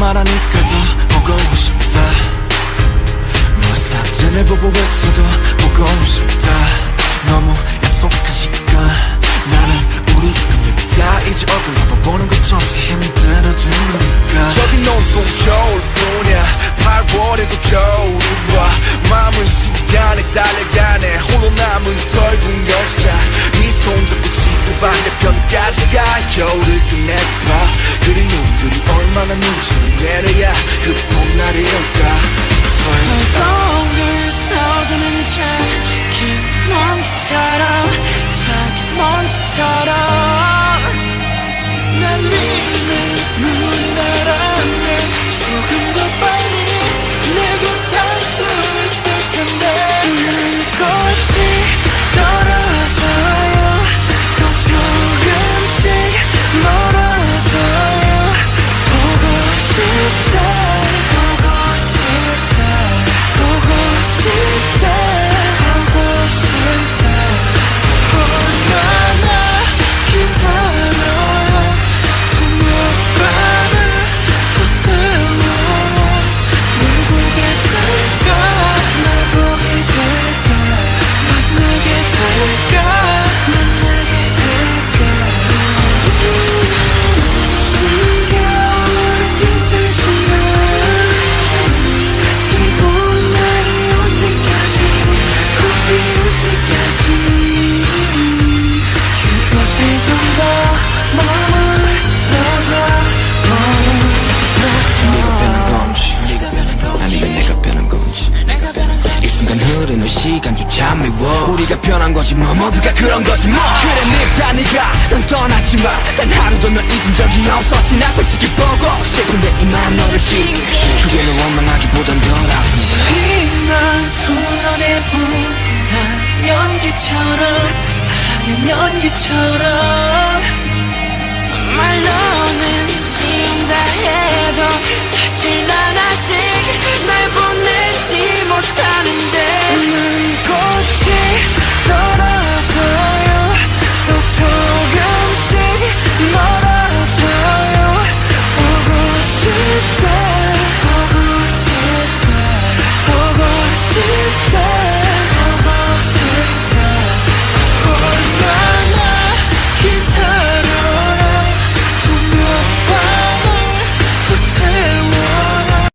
말하니까 더 보고 싶다. 너의 사진을 보고 있어도 보고 싶다. 너무 약속한 시간 나는 우리 겁니다. 이제 얼굴 한번 보는 것조차 힘들어지니까. 저긴 온통 겨울뿐이야. 8월에도 겨울이 와. 마음은 시간에 달려가네. 홀로 남은 설국 열차. 네 손잡고 지구 반대편까지 가. 겨울을 끝내봐. 그리움들이 얼마나 눈치를 내려야 그 봄날이 올까. 거울 떠드는 자기 먼지처럼 자기 먼지처럼 날리는 눈이 날아오면 조금 더 빨리 내 곁에 수 있을 텐데 난 꽃이 떨어져요 또 조금씩 멀어져요 보고 싶다 얼마나 기다려요 또 몇 밤을 더 세워요 날 보게 될까 날 보게 될까 만나게 될까 만나게 될까 숨겨올 깃을 신나 다시 봄날이 올 때까지 꽃 피울 때까지 그곳에 좀 더 네가 변한 건지 아니면 내가 변한 건지 이 순간 흐르는 시간조차 미워. 우리가 변한 거지 뭐 모두가 그런 거지 뭐. 그래 늙다 네가 넌 떠났지만 단 하루도 넌 잊은 적이 없었지. 나 솔직히 보고 싶은데 이만 너를 지울게. 그게 너 원망하기보단 덜 아픈 널 풀어내본다 연기처럼 하얀 연기처럼